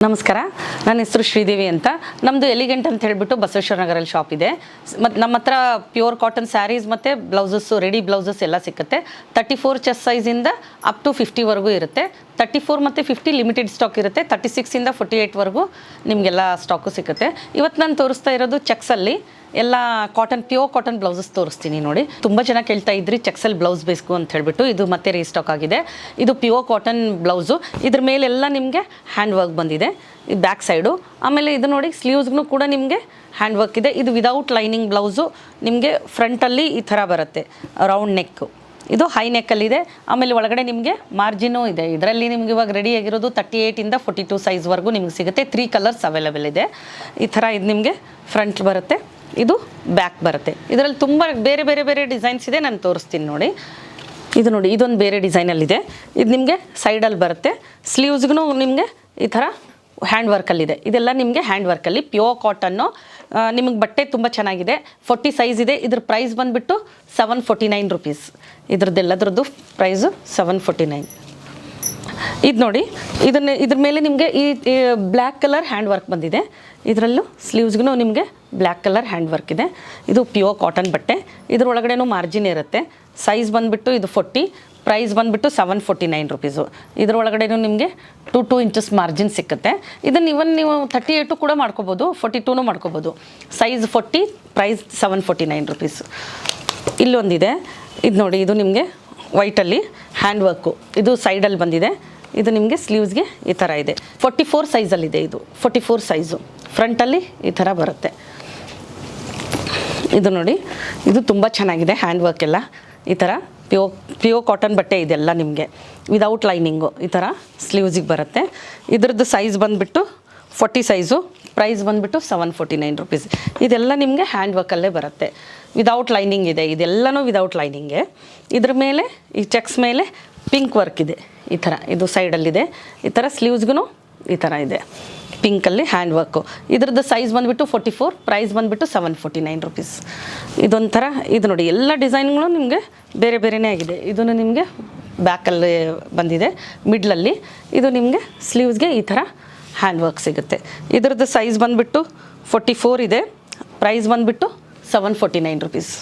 ನಮಸ್ಕಾರ, ನನ್ನ ಹೆಸರು ಶ್ರೀದೇವಿ ಅಂತ. ನಮ್ಮದು ಎಲಿಗೆಂಟ್ ಅಂತ ಹೇಳಿಬಿಟ್ಟು ಬಸವೇಶ್ವರ ನಗರಲ್ಲಿ ಶಾಪ್ ಇದೆ. ಮತ್ತು ನಮ್ಮ ಹತ್ರ ಪ್ಯೂರ್ ಕಾಟನ್ ಸ್ಯಾರೀಸ್ ಮತ್ತು ಬ್ಲೌಸಸ್ಸು, ರೆಡಿ ಬ್ಲೌಸಸ್ ಎಲ್ಲ ಸಿಗುತ್ತೆ. 34 ಚೆಸ್ಟ್ ಸೈಜಿಂದ ಅಪ್ ಟು 50ವರೆಗೂ ಇರುತ್ತೆ. 34 ಮತ್ತು 50 ಲಿಮಿಟೆಡ್ ಸ್ಟಾಕ್ ಇರುತ್ತೆ. 36ಇಂದ 48ವರೆಗೂ ನಿಮಗೆಲ್ಲ ಸ್ಟಾಕು ಸಿಗುತ್ತೆ. ಇವತ್ತು ನಾನು ತೋರಿಸ್ತಾ ಇರೋದು ಚೆಕ್ಸಲ್ಲಿ ಎಲ್ಲ ಕಾಟನ್, ಪ್ಯೂರ್ ಕಾಟನ್ ಬ್ಲೌಸಸ್ ತೋರಿಸ್ತೀನಿ ನೋಡಿ. ತುಂಬ ಜನ ಕೇಳ್ತಾ ಇದ್ರಿ ಚೆಕ್ಸಲ್ಲಿ ಬ್ಲೌಸ್ ಬೇಕು ಅಂತ ಹೇಳಿಬಿಟ್ಟು. ಇದು ಮತ್ತೆ ರೀಸ್ಟಾಕ್ ಆಗಿದೆ. ಇದು ಪ್ಯೂರ್ ಕಾಟನ್ ಬ್ಲೌಸು. ಇದ್ರ ಮೇಲೆಲ್ಲ ನಿಮಗೆ ಹ್ಯಾಂಡ್ ವರ್ಕ್ ಬಂದಿದೆ, ಇದು ಬ್ಯಾಕ್ ಸೈಡು. ಆಮೇಲೆ ಇದು ನೋಡಿ ಸ್ಲೀವ್ಸ್ಗೂ ಕೂಡ ನಿಮಗೆ ಹ್ಯಾಂಡ್ ವರ್ಕ್ ಇದೆ. ಇದು ವಿದೌಟ್ ಲೈನಿಂಗ್ ಬ್ಲೌಸು. ನಿಮಗೆ ಫ್ರಂಟಲ್ಲಿ ಈ ಥರ ಬರುತ್ತೆ, ರೌಂಡ್ ನೆಕ್ಕು. ಇದು ಹೈ ನೆಕ್ಕಲ್ಲಿದೆ. ಆಮೇಲೆ ಒಳಗಡೆ ನಿಮಗೆ ಮಾರ್ಜಿನೂ ಇದೆ. ಇದರಲ್ಲಿ ನಿಮ್ಗೆ ಇವಾಗ ರೆಡಿ ಆಗಿರೋದು 38ಇಂದ 42 ಸೈಜ್ವರೆಗೂ ನಿಮ್ಗೆ ಸಿಗುತ್ತೆ. 3 ಕಲರ್ಸ್ ಅವೈಲೇಬಲ್ ಇದೆ. ಈ ಥರ ಇದು ನಿಮಗೆ ಫ್ರಂಟ್ ಬರುತ್ತೆ, ಇದು ಬ್ಯಾಕ್ ಬರುತ್ತೆ. ಇದರಲ್ಲಿ ತುಂಬ ಬೇರೆ ಬೇರೆ ಬೇರೆ ಡಿಸೈನ್ಸ್ ಇದೆ, ನಾನು ತೋರಿಸ್ತೀನಿ ನೋಡಿ. ಇದು ನೋಡಿ, ಇದೊಂದು ಬೇರೆ ಡಿಸೈನಲ್ಲಿದೆ. ಇದು ನಿಮಗೆ ಸೈಡಲ್ಲಿ ಬರುತ್ತೆ. ಸ್ಲೀವ್ಸ್ಗೂ ನಿಮಗೆ ಈ ಥರ ಹ್ಯಾಂಡ್ ವರ್ಕಲ್ಲಿದೆ. ಇದೆಲ್ಲ ನಿಮಗೆ ಹ್ಯಾಂಡ್ ವರ್ಕಲ್ಲಿ ಪ್ಯೂರ್ ಕಾಟನ್ನು. ನಿಮಗೆ ಬಟ್ಟೆ ತುಂಬ ಚೆನ್ನಾಗಿದೆ. 40 ಸೈಜ್ ಇದೆ. ಇದ್ರ ಪ್ರೈಸ್ ಬಂದುಬಿಟ್ಟು 749 ರುಪೀಸ್. ಇದ್ರದ್ದೆಲ್ಲದ್ರದ್ದು ಪ್ರೈಸು 749. ಇದು ನೋಡಿ, ಇದ್ರ ಮೇಲೆ ನಿಮಗೆ ಈ ಬ್ಲ್ಯಾಕ್ ಕಲರ್ ಹ್ಯಾಂಡ್ ವರ್ಕ್ ಬಂದಿದೆ. ಇದರಲ್ಲೂ ಸ್ಲೀವ್ಸ್ಗೂ ನಿಮಗೆ ಬ್ಲ್ಯಾಕ್ ಕಲರ್ ಹ್ಯಾಂಡ್ ವರ್ಕ್ ಇದೆ. ಇದು ಪ್ಯೂರ್ ಕಾಟನ್ ಬಟ್ಟೆ. ಇದರೊಳಗಡೆನೂ ಮಾರ್ಜಿನ್ ಇರುತ್ತೆ. ಸೈಜ್ ಬಂದುಬಿಟ್ಟು ಇದು 40, ಪ್ರೈಸ್ ಬಂದುಬಿಟ್ಟು 749 ರುಪೀಸು. ಇದರೊಳಗಡೆನೂ ನಿಮಗೆ 2 ಇಂಚಸ್ ಮಾರ್ಜಿನ್ ಸಿಕ್ಕುತ್ತೆ. ಇದನ್ನು ನೀವು 38 ಕೂಡ ಮಾಡ್ಕೋಬೋದು, 42ನೂ ಮಾಡ್ಕೋಬೋದು. Size 40, price 749 rupees. ಇಲ್ಲೊಂದಿದೆ, ಇದು ನೋಡಿ, ಇದು ನಿಮಗೆ ವೈಟಲ್ಲಿ ಹ್ಯಾಂಡ್ ವರ್ಕು. ಇದು ಸೈಡಲ್ಲಿ ಬಂದಿದೆ. ಇದು ನಿಮಗೆ ಸ್ಲೀವ್ಸ್ಗೆ ಈ ಥರ ಇದೆ. 44 ಸೈಜಲ್ಲಿದೆ. ಇದು 44 ಸೈಜು. ಫ್ರಂಟಲ್ಲಿ ಈ ಥರ ಬರುತ್ತೆ. ಇದು ನೋಡಿ, ಇದು ತುಂಬ ಚೆನ್ನಾಗಿದೆ. ಹ್ಯಾಂಡ್ ವರ್ಕ್ ಎಲ್ಲ ಈ ಥರ ಪ್ಯೂರ್ ಕಾಟನ್ ಬಟ್ಟೆ ಇದೆಲ್ಲ ನಿಮಗೆ ವಿದೌಟ್ ಲೈನಿಂಗು. ಈ ಥರ ಸ್ಲೀವ್ಸಿಗೆ ಬರುತ್ತೆ. ಇದ್ರದ್ದು ಸೈಜ್ ಬಂದುಬಿಟ್ಟು 40 ಸೈಜು. ಪ್ರೈಸ್ ಬಂದುಬಿಟ್ಟು 749 ರುಪೀಸ್. ಇದೆಲ್ಲ ನಿಮಗೆ ಹ್ಯಾಂಡ್ ವರ್ಕಲ್ಲೇ ಬರುತ್ತೆ. ವಿದೌಟ್ ಲೈನಿಂಗ್ ಇದೆ. ಇದೆಲ್ಲನೂ ವಿದೌಟ್ ಲೈನಿಂಗೆ. ಇದ್ರ ಮೇಲೆ ಈ ಚೆಕ್ಸ್ ಮೇಲೆ ಪಿಂಕ್ ವರ್ಕ್ ಇದೆ. ಈ ಥರ ಇದು ಸೈಡಲ್ಲಿದೆ. ಈ ಥರ ಸ್ಲೀವ್ಸ್ಗೂ ಈ ಥರ ಇದೆ, ಪಿಂಕಲ್ಲಿ ಹ್ಯಾಂಡ್ ವರ್ಕು. ಇದ್ರದ್ದು ಸೈಜ್ ಬಂದುಬಿಟ್ಟು 44, ಪ್ರೈಸ್ ಬಂದುಬಿಟ್ಟು 749 ರುಪೀಸ್. ಇದೊಂಥರ, ಇದು ನೋಡಿ, ಎಲ್ಲ ಡಿಸೈನ್ಗಳು ನಿಮಗೆ ಬೇರೆ ಬೇರೆಯೇ ಆಗಿದೆ. ಇದನ್ನು ನಿಮಗೆ ಬ್ಯಾಕಲ್ಲಿ ಬಂದಿದೆ, ಮಿಡ್ಲಲ್ಲಿ. ಇದು ನಿಮಗೆ ಸ್ಲೀವ್ಸ್ಗೆ ಈ ಥರ ಹ್ಯಾಂಡ್ ವರ್ಕ್ ಸಿಗುತ್ತೆ. ಇದ್ರದ್ದು ಸೈಜ್ ಬಂದುಬಿಟ್ಟು 44 ಇದೆ. ಪ್ರೈಸ್ ಬಂದುಬಿಟ್ಟು 749 ರುಪೀಸ್.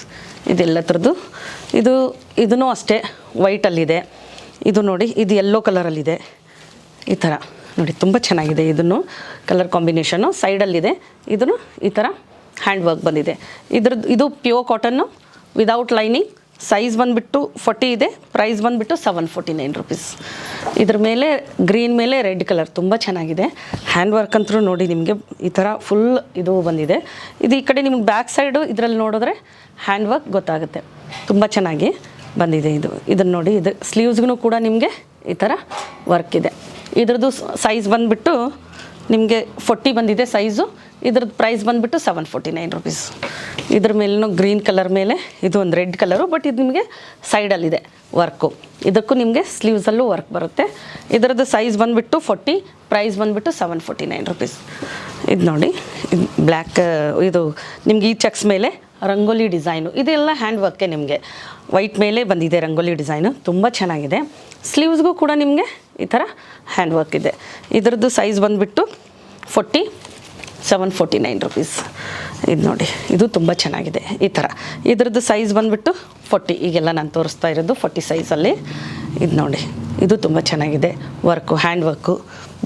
ಇದೆಲ್ಲ ಥರದ್ದು. ಇದೂ ಅಷ್ಟೇ ವೈಟಲ್ಲಿದೆ. ಇದು ನೋಡಿ, ಇದು ಯೆಲ್ಲೋ ಕಲರಲ್ಲಿದೆ. ಈ ಥರ ನೋಡಿ, ತುಂಬ ಚೆನ್ನಾಗಿದೆ. ಇದನ್ನು ಕಲರ್ ಕಾಂಬಿನೇಷನ್ನು ಸೈಡಲ್ಲಿದೆ. ಇದನ್ನು ಈ ಥರ ಹ್ಯಾಂಡ್ ವರ್ಕ್ ಬಂದಿದೆ. ಇದು pure cotton without lining. Size ಬಂದುಬಿಟ್ಟು 40 ಇದೆ. ಪ್ರೈಸ್ ಬಂದುಬಿಟ್ಟು 749 ರುಪೀಸ್. ಇದ್ರ ಮೇಲೆ ಗ್ರೀನ್ ಮೇಲೆ ರೆಡ್ ಕಲರ್ ತುಂಬ ಚೆನ್ನಾಗಿದೆ. ಹ್ಯಾಂಡ್ ವರ್ಕ್ ಅಂತೂ ನೋಡಿ, ನಿಮಗೆ ಈ ಥರ ಫುಲ್ ಇದು ಬಂದಿದೆ. ಇದು ಈ ಕಡೆ ನಿಮ್ಗೆ ಬ್ಯಾಕ್ ಸೈಡು ಇದರಲ್ಲಿ ನೋಡಿದ್ರೆ ಹ್ಯಾಂಡ್ ವರ್ಕ್ ಗೊತ್ತಾಗುತ್ತೆ. ತುಂಬ ಚೆನ್ನಾಗಿ ಬಂದಿದೆ. ಇದನ್ನು ನೋಡಿ, ಇದು ಸ್ಲೀವ್ಸ್ಗೂ ಕೂಡ ನಿಮಗೆ ಈ ಥರ ವರ್ಕ್ ಇದೆ. ಇದ್ರದ್ದು ಸೈಜ್ ಬಂದುಬಿಟ್ಟು ನಿಮಗೆ 40 ಬಂದಿದೆ ಸೈಜು. ಇದ್ರದ್ದು ಪ್ರೈಸ್ ಬಂದುಬಿಟ್ಟು 749 ರುಪೀಸ್. ಇದ್ರ ಮೇಲೂ ಗ್ರೀನ್ ಕಲರ್ ಮೇಲೆ ಇದು ಒಂದು ರೆಡ್ ಕಲರು, ಬಟ್ ಇದು ನಿಮಗೆ ಸೈಡಲ್ಲಿದೆ ವರ್ಕು. ಇದಕ್ಕೂ ನಿಮಗೆ ಸ್ಲೀವ್ಸಲ್ಲೂ ವರ್ಕ್ ಬರುತ್ತೆ. ಇದರದ್ದು ಸೈಜ್ ಬಂದುಬಿಟ್ಟು 40, ಪ್ರೈಸ್ ಬಂದುಬಿಟ್ಟು 749 ರುಪೀಸ್. ಇದು ನೋಡಿ, ಇದು ಬ್ಲ್ಯಾಕ್, ಇದು ನಿಮ್ಗೆ ಈ ಚೆಕ್ಸ್ ಮೇಲೆ ರಂಗೋಲಿ ಡಿಸೈನು. ಇದೆಲ್ಲ ಹ್ಯಾಂಡ್ ವರ್ಕೆ. ನಿಮಗೆ ವೈಟ್ ಮೇಲೆ ಬಂದಿದೆ ರಂಗೋಲಿ ಡಿಸೈನು, ತುಂಬ ಚೆನ್ನಾಗಿದೆ. ಸ್ಲೀವ್ಸ್ಗೂ ಕೂಡ ನಿಮಗೆ ಈ ಥರ ಹ್ಯಾಂಡ್ ವರ್ಕ್ ಇದೆ. ಇದರದ್ದು ಸೈಜ್ ಬಂದುಬಿಟ್ಟು 40, 749 ರುಪೀಸ್. ಇದು ನೋಡಿ, ಇದು ತುಂಬ ಚೆನ್ನಾಗಿದೆ. ಈ ಥರ ಇದರದ್ದು ಸೈಜ್ ಬಂದುಬಿಟ್ಟು 40. ಈಗೆಲ್ಲ ನಾನು ತೋರಿಸ್ತಾ ಇರೋದು 40 ಸೈಜಲ್ಲಿ. ಇದು ನೋಡಿ, ಇದು ತುಂಬ ಚೆನ್ನಾಗಿದೆ. ವರ್ಕು, ಹ್ಯಾಂಡ್ ವರ್ಕು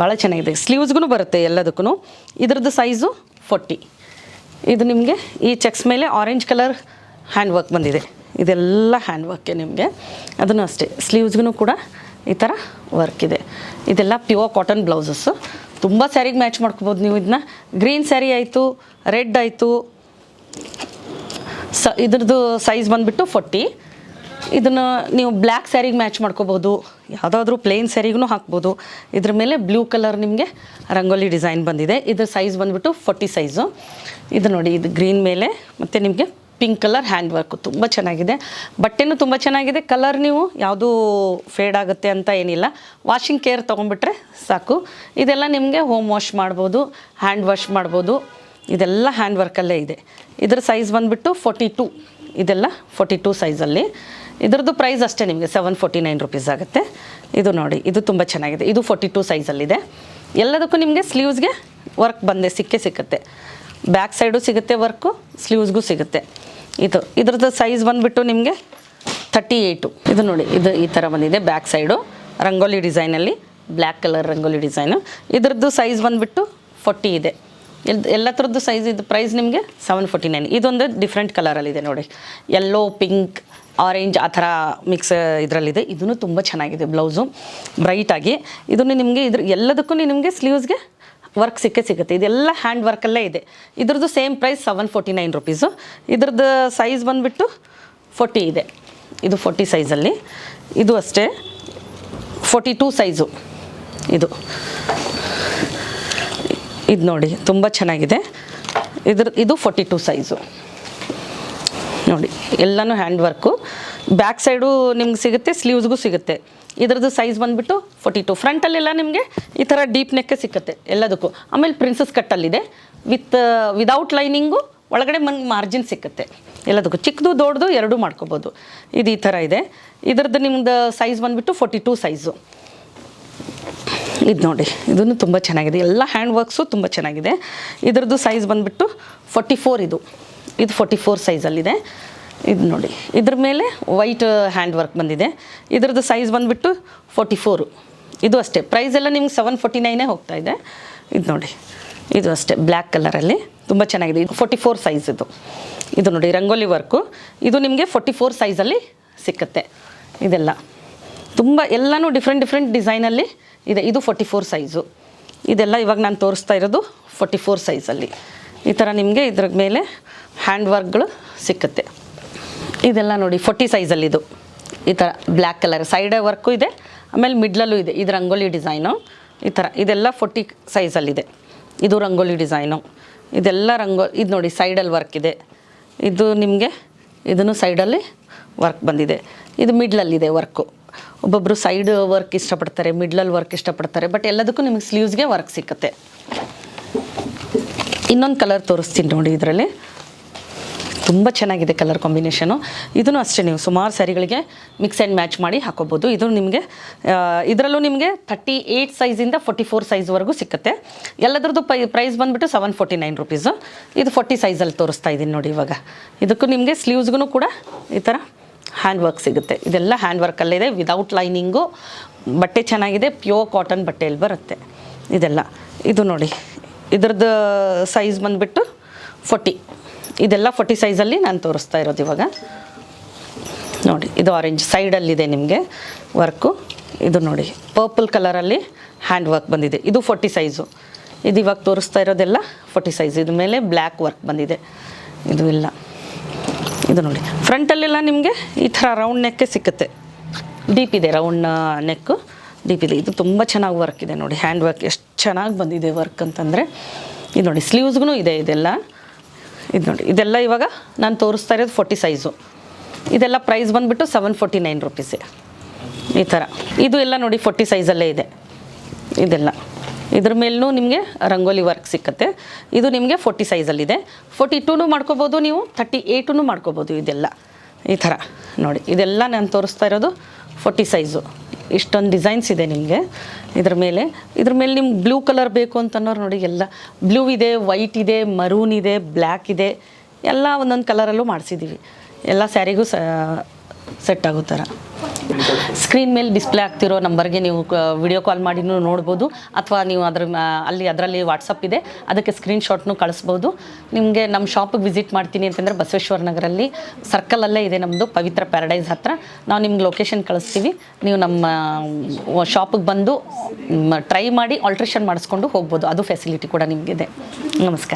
ಭಾಳ ಚೆನ್ನಾಗಿದೆ. ಸ್ಲೀವ್ಸ್ಗೂ ಬರುತ್ತೆ ಎಲ್ಲದಕ್ಕೂ. ಇದರದ್ದು ಸೈಜು 40. ಇದು ನಿಮಗೆ ಈ ಚೆಕ್ಸ್ ಮೇಲೆ ಆರೆಂಜ್ ಕಲರ್ ಹ್ಯಾಂಡ್ ವರ್ಕ್ ಬಂದಿದೆ. ಇದೆಲ್ಲ ಹ್ಯಾಂಡ್ ವರ್ಕೆ ನಿಮಗೆ. ಅದನ್ನು ಅಷ್ಟೇ, ಸ್ಲೀವ್ಸ್ಗೂ ಕೂಡ ಈ ಥರ ವರ್ಕ್ ಇದೆ. ಇದೆಲ್ಲ ಪ್ಯೂರ್ ಕಾಟನ್ ಬ್ಲೌಸಸ್ಸು. ತುಂಬ ಸ್ಯಾರಿಗೆ ಮ್ಯಾಚ್ ಮಾಡ್ಕೋಬೋದು ನೀವು ಇದನ್ನ. ಗ್ರೀನ್ ಸ್ಯಾರಿ ಆಯಿತು, ರೆಡ್ ಆಯಿತು. ಇದ್ರದ್ದು ಸೈಜ್ ಬಂದುಬಿಟ್ಟು 40. ಇದನ್ನು ನೀವು ಬ್ಲ್ಯಾಕ್ ಸ್ಯಾರಿಗೆ ಮ್ಯಾಚ್ ಮಾಡ್ಕೋಬೋದು, ಯಾವುದಾದ್ರೂ ಪ್ಲೇನ್ ಸ್ಯಾರಿಗೂ ಹಾಕ್ಬೋದು. ಇದ್ರ ಮೇಲೆ ಬ್ಲೂ ಕಲರ್ ನಿಮಗೆ ರಂಗೋಲಿ ಡಿಸೈನ್ ಬಂದಿದೆ. ಇದ್ರ ಸೈಜ್ ಬಂದುಬಿಟ್ಟು 40 ಸೈಜು. ಇದು ನೋಡಿ, ಇದು ಗ್ರೀನ್ ಮೇಲೆ ಮತ್ತು ನಿಮಗೆ ಪಿಂಕ್ ಕಲರ್ ಹ್ಯಾಂಡ್ ವರ್ಕು ತುಂಬ ಚೆನ್ನಾಗಿದೆ. ಬಟ್ಟೆನೂ ತುಂಬ ಚೆನ್ನಾಗಿದೆ. ಕಲರ್ ನೀವು ಯಾವುದೂ ಫೇಡ್ ಆಗುತ್ತೆ ಅಂತ ಏನಿಲ್ಲ. ವಾಷಿಂಗ್ ಕೇರ್ ತೊಗೊಂಡ್ಬಿಟ್ರೆ ಸಾಕು. ಇದೆಲ್ಲ ನಿಮಗೆ ಹೋಮ್ ವಾಶ್ ಮಾಡ್ಬೋದು, ಹ್ಯಾಂಡ್ ವಾಶ್ ಮಾಡ್ಬೋದು. ಇದೆಲ್ಲ ಹ್ಯಾಂಡ್ ವರ್ಕಲ್ಲೇ ಇದೆ. ಇದರ ಸೈಜ್ ಬಂದುಬಿಟ್ಟು 42. ಇದೆಲ್ಲ 42 ಸೈಜಲ್ಲಿ. ಇದರದ್ದು ಪ್ರೈಸ್ ಅಷ್ಟೇ ನಿಮಗೆ 749 ರುಪೀಸ್ ಆಗುತ್ತೆ. ಇದು ನೋಡಿ, ಇದು ತುಂಬ ಚೆನ್ನಾಗಿದೆ. ಇದು 42 ಸೈಜಲ್ಲಿದೆ. ಎಲ್ಲದಕ್ಕೂ ನಿಮಗೆ ಸ್ಲೀವ್ಸ್ಗೆ ವರ್ಕ್ ಬಂದೆ ಸಿಕ್ಕುತ್ತೆ. ಬ್ಯಾಕ್ ಸೈಡು ಸಿಗುತ್ತೆ ವರ್ಕು, ಸ್ಲೀವ್ಸ್ಗೂ ಸಿಗುತ್ತೆ. ಇದ್ರದ್ದು ಸೈಜ್ ಬಂದುಬಿಟ್ಟು ನಿಮಗೆ 38. ಇದು ನೋಡಿ, ಇದು ಈ ಥರ ಬಂದಿದೆ ಬ್ಯಾಕ್ ಸೈಡು ರಂಗೋಲಿ ಡಿಸೈನಲ್ಲಿ, ಬ್ಲ್ಯಾಕ್ ಕಲರ್ ರಂಗೋಲಿ ಡಿಸೈನು. ಇದ್ರದ್ದು ಸೈಜ್ ಬಂದುಬಿಟ್ಟು 40 ಇದೆ. ಎಲ್ಲ ಥರದ್ದು ಸೈಜ್. ಇದು ಪ್ರೈಸ್ ನಿಮಗೆ 749. ಇದೊಂದು ಡಿಫ್ರೆಂಟ್ ಕಲರಲ್ಲಿದೆ ನೋಡಿ, ಯೆಲ್ಲೋ, ಪಿಂಕ್, ಆರೆಂಜ್ ಆ ಥರ ಮಿಕ್ಸ್ ಇದರಲ್ಲಿದೆ. ಇದೂ ತುಂಬ ಚೆನ್ನಾಗಿದೆ ಬ್ಲೌಸು, ಬ್ರೈಟಾಗಿ. ಇದನ್ನು ನಿಮಗೆ ಎಲ್ಲದಕ್ಕೂ ನಿಮಗೆ ಸ್ಲೀವ್ಸ್ಗೆ ವರ್ಕ್ ಸಿಗುತ್ತೆ. ಇದೆಲ್ಲ ಹ್ಯಾಂಡ್ ವರ್ಕಲ್ಲೇ ಇದೆ. ಇದ್ರದ್ದು ಸೇಮ್ ಪ್ರೈಸ್ 749 ರುಪೀಸು. ಇದ್ರದ್ದು ಸೈಜ್ ಬಂದುಬಿಟ್ಟು 40 ಇದೆ. ಇದು 40 ಸೈಜಲ್ಲಿ. ಇದು ಅಷ್ಟೇ 42 ಸೈಜು. ಇದು ನೋಡಿ ತುಂಬ ಚೆನ್ನಾಗಿದೆ. ಇದು 42 ಸೈಜು ನೋಡಿ. ಎಲ್ಲನೂ ಹ್ಯಾಂಡ್ ವರ್ಕು. ಬ್ಯಾಕ್ ಸೈಡು ನಿಮ್ಗೆ ಸಿಗುತ್ತೆ, ಸ್ಲೀವ್ಸ್ಗೂ ಸಿಗುತ್ತೆ. ಇದ್ರದ್ದು ಸೈಜ್ ಬಂದುಬಿಟ್ಟು 42. ಫ್ರಂಟಲ್ಲೆಲ್ಲ ನಿಮಗೆ ಈ ಥರ ಡೀಪ್ ನೆಕ್ಕೆ ಸಿಕ್ಕುತ್ತೆ ಎಲ್ಲದಕ್ಕೂ. ಆಮೇಲೆ ಪ್ರಿನ್ಸಸ್ ಕಟ್ಟಲ್ಲಿದೆ ವಿದೌಟ್ ಲೈನಿಂಗು. ಒಳಗಡೆ ಮಾರ್ಜಿನ್ ಸಿಕ್ಕುತ್ತೆ ಎಲ್ಲದಕ್ಕೂ. ಚಿಕ್ಕದು ದೊಡ್ಡದು ಎರಡೂ ಮಾಡ್ಕೋಬೋದು. ಇದು ಈ ಥರ ಇದೆ. ಇದ್ರದ್ದು ನಿಮ್ದು ಸೈಜ್ ಬಂದುಬಿಟ್ಟು 42 ಸೈಜು. ಇದು ನೋಡಿ, ಇದೂ ತುಂಬ ಚೆನ್ನಾಗಿದೆ. ಎಲ್ಲ ಹ್ಯಾಂಡ್ ವರ್ಕ್ಸು ತುಂಬ ಚೆನ್ನಾಗಿದೆ. ಇದ್ರದ್ದು ಸೈಜ್ ಬಂದುಬಿಟ್ಟು 44. ಇದು 44 ಸೈಜಲ್ಲಿದೆ. ಇದು ನೋಡಿ, ಇದ್ರ ಮೇಲೆ ವೈಟ್ ಹ್ಯಾಂಡ್ ವರ್ಕ್ ಬಂದಿದೆ. ಇದ್ರದ್ದು ಸೈಜ್ ಬಂದುಬಿಟ್ಟು 44. ಇದು ಅಷ್ಟೇ ಪ್ರೈಸ್ ಎಲ್ಲ ನಿಮ್ಗೆ 749 ಹೋಗ್ತಾ ಇದೆ. ಇದು ನೋಡಿ, ಇದು ಅಷ್ಟೇ ಬ್ಲ್ಯಾಕ್ ಕಲರಲ್ಲಿ ತುಂಬ ಚೆನ್ನಾಗಿದೆ. ಇದು 44 ಸೈಜ್. ಇದು ನೋಡಿ ರಂಗೋಲಿ ವರ್ಕು. ಇದು ನಿಮಗೆ 44 ಸೈಜಲ್ಲಿ ಸಿಕ್ಕುತ್ತೆ. ಇದೆಲ್ಲ ತುಂಬ ಎಲ್ಲನೂ ಡಿಫ್ರೆಂಟ್ ಡಿಸೈನಲ್ಲಿ ಇದೆ. ಇದು 44 ಸೈಜು. ಇದೆಲ್ಲ ಇವಾಗ ನಾನು ತೋರಿಸ್ತಾ ಇರೋದು 44 ಸೈಜಲ್ಲಿ. ಈ ಥರ ನಿಮಗೆ ಇದ್ರ ಮೇಲೆ ಹ್ಯಾಂಡ್ ವರ್ಕ್ಗಳು ಸಿಕ್ಕುತ್ತೆ. ಇದೆಲ್ಲ ನೋಡಿ 40 ಸೈಜಲ್ಲಿ. ಈ ಥರ ಬ್ಲ್ಯಾಕ್ ಕಲರ್ ಸೈಡ್ ವರ್ಕು ಇದೆ, ಆಮೇಲೆ ಮಿಡ್ಲಲ್ಲೂ ಇದೆ. ಇದು ರಂಗೋಲಿ ಡಿಸೈನು ಈ ಥರ. ಇದೆಲ್ಲ 40 ಸೈಜಲ್ಲಿದೆ. ಇದು ರಂಗೋಲಿ ಡಿಸೈನು. ಇದೆಲ್ಲ ಇದು ನೋಡಿ ಸೈಡಲ್ಲಿ ವರ್ಕ್ ಇದೆ. ಇದು ನಿಮಗೆ ಇದನ್ನು ಸೈಡಲ್ಲಿ ವರ್ಕ್ ಬಂದಿದೆ. ಇದು ಮಿಡ್ಲಲ್ಲಿದೆ ವರ್ಕು. ಒಬ್ಬೊಬ್ಬರು ಸೈಡ್ ವರ್ಕ್ ಇಷ್ಟಪಡ್ತಾರೆ, ಮಿಡ್ಲಲ್ಲಿ ವರ್ಕ್ ಇಷ್ಟಪಡ್ತಾರೆ. ಬಟ್ ಎಲ್ಲದಕ್ಕೂ ನಿಮಗೆ ಸ್ಲೀವ್ಸ್ಗೆ ವರ್ಕ್ ಸಿಕ್ಕುತ್ತೆ. ಇನ್ನೊಂದು ಕಲರ್ ತೋರಿಸ್ತೀನಿ ನೋಡಿ. ಇದರಲ್ಲಿ ತುಂಬ ಚೆನ್ನಾಗಿದೆ ಕಲರ್ ಕಾಂಬಿನೇಷನು. ಇದನ್ನು ಅಷ್ಟೇ ನೀವು ಸುಮಾರು ಸ್ಯಾರಿಗಳಿಗೆ ಮಿಕ್ಸ್ ಆ್ಯಂಡ್ ಮ್ಯಾಚ್ ಮಾಡಿ ಹಾಕೋಬೋದು. ಇದು ನಿಮಗೆ ಇದರಲ್ಲೂ ನಿಮಗೆ 38 ಸೈಜಿಂದ 44 ಸೈಜ್ವರೆಗೂ ಸಿಕ್ಕುತ್ತೆ. ಎಲ್ಲದ್ರದ್ದು ಪ್ರೈಸ್ ಬಂದುಬಿಟ್ಟು 749 ರುಪೀಸು. ಇದು 40 ಸೈಜಲ್ಲಿ ತೋರಿಸ್ತಾ ಇದ್ದೀನಿ ನೋಡಿ. ಇವಾಗ ಇದಕ್ಕೂ ನಿಮಗೆ ಸ್ಲೀವ್ಸ್ಗೂ ಕೂಡ ಈ ಥರ ಹ್ಯಾಂಡ್ ವರ್ಕ್ ಸಿಗುತ್ತೆ. ಇದೆಲ್ಲ ಹ್ಯಾಂಡ್ ವರ್ಕಲ್ಲಿದೆ ವಿದೌಟ್ ಲೈನಿಂಗು. ಬಟ್ಟೆ ಚೆನ್ನಾಗಿದೆ, ಪ್ಯೂರ್ ಕಾಟನ್ ಬಟ್ಟೆಯಲ್ಲಿ ಬರುತ್ತೆ ಇದೆಲ್ಲ. ಇದು ನೋಡಿ, ಇದ್ರದ್ದು ಸೈಜ್ ಬಂದುಬಿಟ್ಟು 40. ಇದೆಲ್ಲ 40 ಸೈಜಲ್ಲಿ ನಾನು ತೋರಿಸ್ತಾ ಇರೋದು ಇವಾಗ ನೋಡಿ. ಇದು ಆರೆಂಜ್ ಸೈಡಲ್ಲಿದೆ ನಿಮಗೆ ವರ್ಕು. ಇದು ನೋಡಿ ಪರ್ಪಲ್ ಕಲರಲ್ಲಿ ಹ್ಯಾಂಡ್ ವರ್ಕ್ ಬಂದಿದೆ. ಇದು 40 ಸೈಜು. ಇದು ಇವಾಗ ತೋರಿಸ್ತಾ ಇರೋದೆಲ್ಲ 40 ಸೈಜ್. ಇದ್ರ ಮೇಲೆ ಬ್ಲ್ಯಾಕ್ ವರ್ಕ್ ಬಂದಿದೆ. ಇದು ಇಲ್ಲ. ಇದು ನೋಡಿ ಫ್ರಂಟಲ್ಲೆಲ್ಲ ನಿಮಗೆ ಈ ಥರ ರೌಂಡ್ ನೆಕ್ಕೆ ಸಿಕ್ಕುತ್ತೆ. ಡೀಪ್ ಇದೆ, ರೌಂಡ್ ನೆಕ್ಕು ಡೀಪ್ ಇದೆ. ಇದು ತುಂಬ ಚೆನ್ನಾಗಿ ವರ್ಕ್ ಇದೆ ನೋಡಿ. ಹ್ಯಾಂಡ್ ವರ್ಕ್ ಎಷ್ಟು ಚೆನ್ನಾಗಿ ಬಂದಿದೆ ವರ್ಕ್ ಅಂತಂದರೆ. ಇದು ನೋಡಿ ಸ್ಲೀವ್ಸ್ಗೂ ಇದೆ ಇದೆಲ್ಲ. ಇದು ನೋಡಿ, ಇದೆಲ್ಲ ಇವಾಗ ನಾನು ತೋರಿಸ್ತಾ ಇರೋದು 40 ಸೈಜು. ಇದೆಲ್ಲ ಪ್ರೈಸ್ ಬಂದುಬಿಟ್ಟು 749 ರುಪೀಸೇ ಈ ಥರ. ಇದು ಎಲ್ಲ ನೋಡಿ 40 ಸೈಜಲ್ಲೇ ಇದೆ ಇದೆಲ್ಲ. ಇದ್ರ ಮೇಲೂ ನಿಮಗೆ ರಂಗೋಲಿ ವರ್ಕ್ ಸಿಕ್ಕುತ್ತೆ. ಇದು ನಿಮಗೆ 40 ಸೈಜಲ್ಲಿದೆ. 42 ಮಾಡ್ಕೋಬೋದು ನೀವು, 38 ಮಾಡ್ಕೋಬೋದು. ಇದೆಲ್ಲ ಈ ಥರ ನೋಡಿ. ಇದೆಲ್ಲ ನಾನು ತೋರಿಸ್ತಾ ಇರೋದು 40 ಸೈಜು. ಇಷ್ಟೊಂದು ಡಿಸೈನ್ಸ್ ಇದೆ ನಿಮಗೆ ಇದ್ರ ಮೇಲೆ. ನಿಮ್ಗೆ ಬ್ಲೂ ಕಲರ್ ಬೇಕು ಅಂತನ್ನೋರು ನೋಡಿ, ಎಲ್ಲ ಬ್ಲೂ ಇದೆ, ವೈಟ್ ಇದೆ, ಮರೂನ್ ಇದೆ, ಬ್ಲ್ಯಾಕ್ ಇದೆ. ಎಲ್ಲ ಒಂದೊಂದು ಕಲರಲ್ಲೂ ಮಾಡಿಸಿದ್ದೀವಿ. ಎಲ್ಲ ಸ್ಯಾರಿಗೂ ಸೆಟ್ ಆಗೋ ಥರ. ಸ್ಕ್ರೀನ್ ಮೇಲೆ ಡಿಸ್ಪ್ಲೇ ಆಗ್ತಿರೋ ನಂಬರ್ಗೆ ನೀವು ವಿಡಿಯೋ ಕಾಲ್ ಮಾಡಿ ನೋಡ್ಬೋದು. ಅಥವಾ ನೀವು ಅದರಲ್ಲಿ ವಾಟ್ಸಪ್ ಇದೆ, ಅದಕ್ಕೆ ಸ್ಕ್ರೀನ್ಶಾಟ್ನು ಕಳಿಸ್ಬೋದು. ನಿಮಗೆ ನಮ್ಮ ಶಾಪಿಗೆ ವಿಸಿಟ್ ಮಾಡ್ತೀನಿ ಅಂತಂದರೆ ಬಸವೇಶ್ವರ ನಗರಲ್ಲಿ ಸರ್ಕಲಲ್ಲೇ ಇದೆ ನಮ್ಮದು, ಪವಿತ್ರ ಪ್ಯಾರಡೈಸ್ ಹತ್ರ. ನಾವು ನಿಮ್ಗೆ ಲೊಕೇಶನ್ ಕಳಿಸ್ತೀವಿ. ನೀವು ನಮ್ಮ ಶಾಪಿಗೆ ಬಂದು ಟ್ರೈ ಮಾಡಿ ಆಲ್ಟ್ರೇಷನ್ ಮಾಡಿಸ್ಕೊಂಡು ಹೋಗ್ಬೋದು. ಅದು ಫೆಸಿಲಿಟಿ ಕೂಡ ನಿಮಗಿದೆ. ನಮಸ್ಕಾರ.